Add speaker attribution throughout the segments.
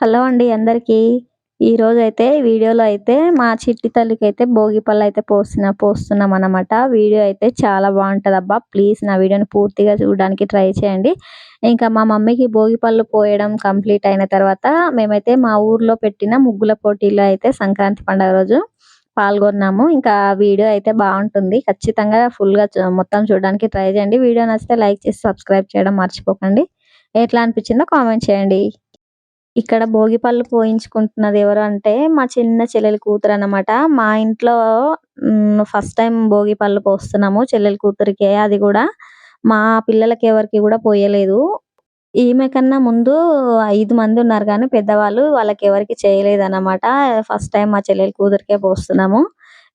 Speaker 1: Hello అండి అందరికీ. ఈరోజైతే వీడియోలో అయితే మా చిట్టి తల్లికైతే భోగి పళ్ళైతే పోస్తున్నామనమాట. వీడియో అయితే చాలా బావుంటదబ్బా! ప్లీజ్ నా వీడియోని పూర్తిగా చూడడానికి ట్రై చేయండి. ఇంకా మా మమ్మీకి భోగి పళ్ళు పోయడం కంప్లీట్ అయిన తర్వాత మేమైతే మా ఊర్లో పెట్టిన ముగ్గుల పోటీలో అయితే సంక్రాంతి పండుగ రోజు పాల్గొన్నాము. ఇంకా వీడియో అయితే బావుంటుంది. ఖచ్చితంగా ఫుల్‌గా మొత్తం చూడడానికి ట్రై చేయండి. వీడియో నచ్చితే లైక్ చేసి సబ్స్క్రైబ్ చేయడం మర్చిపోకండి. ఎట్లా అనిపించిందో కామెంట్ చేయండి. ఇక్కడ భోగి పళ్ళు పోయించుకుంటున్నది ఎవరు అంటే, మా చిన్న చెల్లెలి కూతురనమాట. మా ఇంట్లో ఫస్ట్ టైమ్ భోగి పళ్ళు పోస్తున్నాము చెల్లెలి కూతురికే. అది గూడా మా పిల్లలకి ఎవరికీ గూడా పోయలేదు. ఈమె కన్నా ముందు 5 మందున్నారు గానీ పెద్దవాళ్ళు. వాళ్ళకెవరికీ చేయలేదనమాట. ఫస్ట్ టైమ్ మా చెల్లెలి కూతురికే పోస్తున్నాము.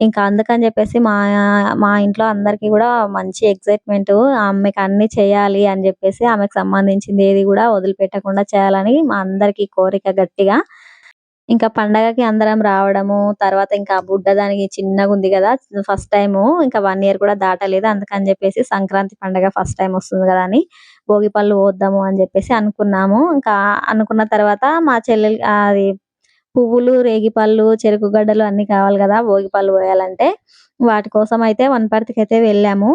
Speaker 1: ఇంకా అందుకని జెప్పేసి మా ఇంట్లో అందరికీ గూడా మంచి ఎక్సైట్‌మెంటు. ఆమెకి అన్నీ చేయాలి అని జెప్పేసి ఆమెకు సంబంధించింది ఏది గూడా వదిలిపెట్టకుండా చేయాలని మా అందరికీ కోరిక గట్టిగా. ఇంకా పండగకి అందరం రావడము, తర్వాత ఇంకా ఆ బుడ్డ దానికి చిన్నగుంది గదా! ఫస్ట్ టైము ఇంకా 1 ఇయర్ కూడా దాటలేదు. అందుకని జెప్పేసి సంక్రాంతి పండగ ఫస్ట్ టైమ్ వస్తుంది గదా! అని భోగి పళ్ళు పోద్దాము అని జెప్పేసి అనుకున్నాము. ఇంకా అనుకున్న తర్వాత మా చెల్లెలు అది పువ్వులు, రేగిపళ్ళు, చెరుకు గడ్డలు అన్నీ కావాలి గదా! భోగి పళ్ళు పోయాలంటే. వాటి కోసం అయితే వనపర్తికైతే వెళ్ళాము.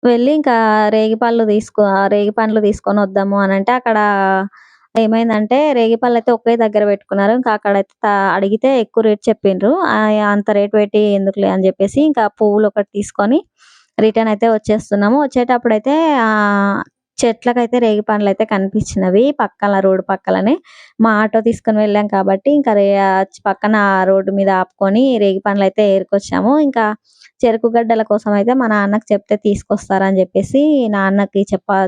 Speaker 1: వెళ్ళి ఇంకా రేగి పండ్లు తీసుకొనొద్దాము అనంటే అక్కడ ఏమైందంటే రేగిపళ్ళైతే ఒకే దగ్గర పెట్టుకున్నారు. ఇంకా అక్కడైతే అడిగితే ఎక్కువ రేట్ చెప్పిండ్రు. అంత రేట్ పెట్టి ఎందుకులే అని జెప్పేసి ఇంకా పువ్వులొకటి తీసుకొని రిటర్న్ అయితే వచ్చేస్తున్నాము. వచ్చేటప్పుడైతే చెట్లకైతే రేగి పండ్లయితే కనిపించినవి పక్కల రోడ్డు పక్కలనే. మా ఆటో తీసుకొని వెళ్ళాం కాబట్టి ఇంకా పక్కన రోడ్డు మీద ఆపుకొని రేగి పండ్లయితే ఏరుకొచ్చాము. ఇంకా చెరుకు గడ్డల కోసమయితే మా నాన్నకి చెప్తే తీసుకొస్తారని జెప్పేసి నాన్నకి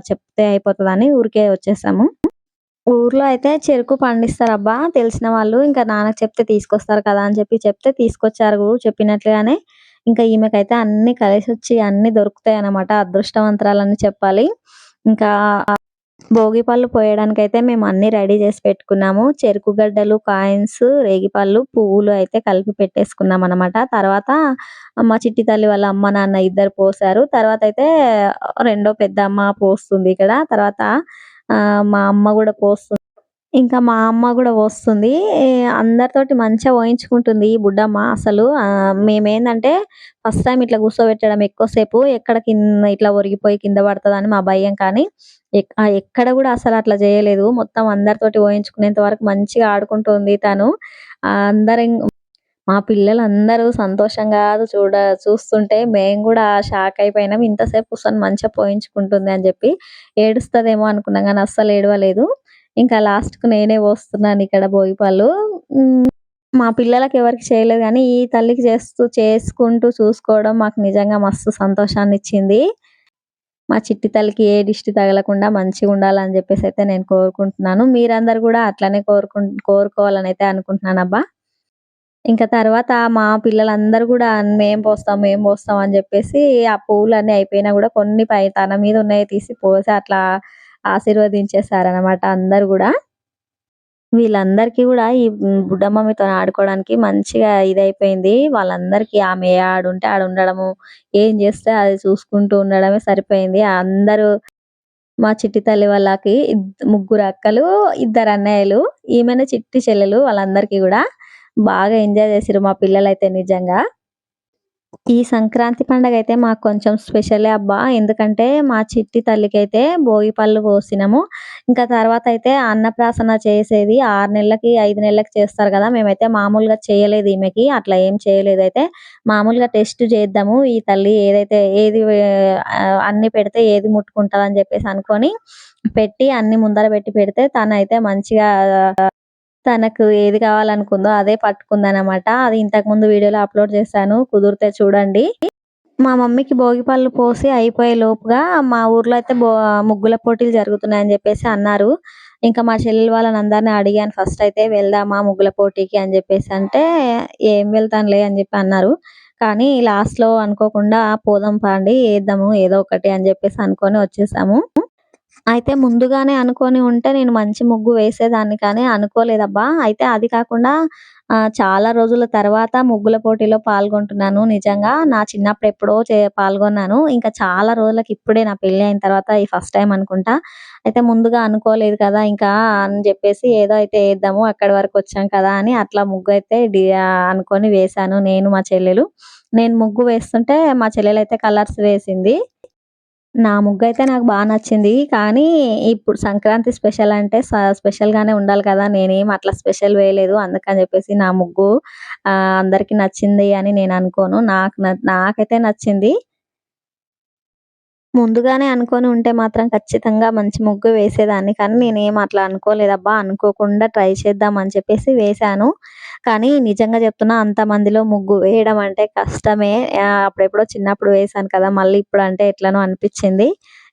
Speaker 1: చెప్తే అయిపోతదని ఊరికే వచ్చేసాము. ఊర్లో అయితే చెరుకు పండిస్తారబ్బా తెలిసిన వాళ్ళు. ఇంకా నాన్నకి చెప్తే తీసుకొస్తారు కదా అని చెప్తే తీసుకొచ్చారు చెప్పినట్లుగానే. ఇంకా ఈమెకైతే అన్నీ కలిసొచ్చి అన్నీ దొరుకుతాయన్నమాట. అదృష్టవంతురాలని చెప్పాలి. ఇంకా భోగి పళ్ళు పోయడానికైతే మేము అన్నీ రెడీ చేసి పెట్టుకున్నాము. చెరుకు గడ్డలు, కాయిన్స్, రేగిపళ్ళు, పువ్వులు అయితే కలిపి పెట్టేసుకున్నామనమాట. తర్వాత మా చిట్టి తల్లి వాళ్ళ అమ్మ, నాన్న ఇద్దరు పోసారు. తర్వాతయితే రెండో పెద్దమ్మ పోస్తుంది ఇక్కడ. తర్వాత మా అమ్మ గూడా పోస్తుంది. ఇంకా మా అమ్మ గూడా పోస్తుంది. అందరితోటి మంచిగా పోయించుకుంటుంది ఈ బుడ్డమ్మ అసలు. మేమేందంటే ఫస్ట్ టైమ్ ఇట్లా కూర్చోబెట్టడం ఎక్కువ సేపు ఎక్కడ ఇట్లా ఒరిగిపోయి కింద పడతదని మా భయం కానీ, ఎక్కడ గూడా అసలు అట్లా చేయలేదు. మొత్తం అందరితోటి పోయించుకునేంత వరకు మంచిగా ఆడుకుంటుంది తను. అందరం మా పిల్లలందరూ సంతోషంగా చూస్తుంటే మేము గూడా షాక్ అయిపోయినాం. ఇంతసేపు కూర్చొని మంచిగా పోయించుకుంటుంది అని జెప్పి. ఏడుస్తదేమో అనుకున్నాం గానీ అస్సలు ఏడవలేదు. ఇంకా లాస్ట్‌కు నేనే పోస్తున్నానిక్కడ భోగిపళ్ళు. మా పిల్లలకి ఎవరికీ చేయలేదు గానీ, ఈ తల్లికి చేసుకుంటూ చూసుకోవడం మాకు నిజంగా మస్తు సంతోషాన్నిచ్చింది. మా చిట్టి తల్లికి ఏ దిష్టి తగలకుండా మంచిగుండాలని జెప్పేసయితే నేను కోరుకుంటున్నాను. మీరందరూ గూడా అట్లనే కోరుకోవాలనైతే అనుకుంటున్నానబ్బా! ఇంకా తర్వాత మా పిల్లలందరూ గూడా మేము పోస్తాం అని జెప్పేసి ఆ పువ్వులన్నీ అయిపోయినా గూడా కొన్ని తన మీద ఉన్నయి తీసి పోసి అట్లా ఆశీర్వదించేసారనమాట అందరూ గూడా. వీళ్ళందరికీ గూడా ఈ బుడ్డమ్మ మీతోని ఆడుకోవడానికి మంచిగా ఇదైపోయింది. వాళ్ళందరికీ ఆమె ఆడుంటే ఆడుండడము, ఏం జేస్తే అది చూసుకుంటూ ఉండడమే సరిపోయింది. అందరూ మా చిట్టి తల్లి వాళ్ళకి ముగ్గురు అక్కలు, ఇద్దరు అన్నయ్యలు. ఈమెనే చిట్టి చెల్లెలు వాళ్ళందరికీ గూడా. బాగా ఎంజాయ్ జేసిర్రు మా పిల్లలైతే నిజంగా. ఈ సంక్రాంతి పండగైతే మాకు కొంచెం స్పెషలే అబ్బా! ఎందుకంటే మా చిట్టి తల్లికైతే భోగి పళ్ళు పోసినాము. ఇంకా తర్వాతయితే అన్నప్రాసన చేసేది 6 నెలలకి, 5 నెలలకి చేస్తారు గదా! మేమైతే మామూలుగా చేయలేదు ఈమెకి. అట్లా ఏం చేయలేదయితే. మామూలుగా టెస్ట్ చేద్దాము ఈ తల్లి అన్నీ పెడితే ఏది ముట్టుకుంటదని జెప్పేసి అనుకోని పెట్టి అన్నీ ముందర పెడితే తనైతే మంచిగా తనకు ఏది కావాలనుకుందో అదే పట్టుకుందనమాట. అది ఇంతకుముందు వీడియోలో అప్‌లోడ్ చేశాను. కుదిరితే చూడండి. మా మమ్మీకి భోగి పళ్ళు పోసి అయిపోయే లోపుగా మా ఊర్లో అయితే ముగ్గుల పోటీలు జరుగుతున్నాయని జెప్పేసి అన్నారు. ఇంకా మా చెల్లెలు వాళ్ళనందరిని అడిగాను ఫస్ట్ అయితే వెళ్దామా ముగ్గుల పోటీకి అని జెప్పేసి అంటే, "ఏం వెళ్తానులే" అని జెప్పి అన్నారు. కానీ లాస్ట్‌లో అనుకోకుండా పోదాం పాండి ఏద్దాము ఏదో ఒకటి అని జెప్పేసి అనుకోని వచ్చేసాము. అయితే ముందుగానే అనుకోని ఉంటే నేను మంచి ముగ్గు వేసేదాన్ని కానీ అనుకోలేదబ్బా! అయితే అది కాకుండా చాలా రోజుల తర్వాత ముగ్గుల పోటీలో పాల్గొంటున్నాను నిజంగా. నా చిన్నప్పుడు ఎప్పుడో పాల్గొన్నాను. ఇంకా చాలా రోజులకి ఇప్పుడే నా పెళ్లి అయిన తర్వాత ఈ ఫస్ట్ టైమ్ అనుకుంటా. అయితే ముందుగా అనుకోలేదు కదా! ఇంకా అని జెప్పేసి ఏదో అయితే ఏద్దాము అక్కడి వరకు వచ్చాం కదా! అని అట్లా ముగ్గయితే అనుకోని వేశాను నేను, మా చెల్లెలు. నేను ముగ్గు వేస్తుంటే మా చెల్లెలయితే కలర్స్ వేసింది. నా ముగ్గయితే నాకు నచ్చింది. కానీ ఇప్పుడు సంక్రాంతి స్పెషల్ అంటే స్పెషల్‌గానే ఉండాలి కదా! నేనేమి అట్లా స్పెషల్ వేయలేదు. అందుకని జెప్పేసి నా ముగ్గు అందరికి నచ్చింది అని నేననుకోను. నాకైతే నచ్చింది. ముందుగానే అనుకోని ఉంటే మాత్రం ఖచ్చితంగా మంచి ముగ్గు వేసేదాన్ని. కానీ నేనేమి అట్లా అనుకోలేదబ్బా! అనుకోకుండా ట్రై చేద్దాం అని చెప్పేసి వేశాను. కానీ నిజంగా చెప్తున్నా అంతమందిలో ముగ్గు వేయడం అంటే కష్టమే. అప్పుడెప్పుడో చిన్నప్పుడు వేశాను కదా! మళ్ళీ ఇప్పుడంటే ఎట్లనో అనిపిచ్చింది.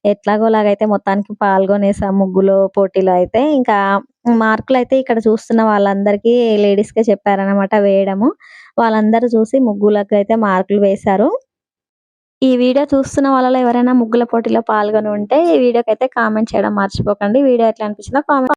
Speaker 1: ఎట్లాగోలాగైతే మొత్తానికి పాల్గొనేసాం ముగ్గులో పోటీలో అయితే. ఇంకా మార్కులైతే ఇక్కడ చూస్తున్న వాళ్ళందరికీ లేడీస్‌కే చెప్పారనమాట వేయడము. వాళ్ళందరూ చూసి ముగ్గులకైతే మార్కులు వేశారు. ఈ వీడియో చూస్తున్న వాళ్ళలో ఎవరైనా ముగ్గుల పోటీలో పాల్గొని ఉంటే, ఈ వీడియోకైతే కామెంట్ చేయడం మర్చిపోకండి. వీడియో ఎట్లా అనిపించిందో కామెంట్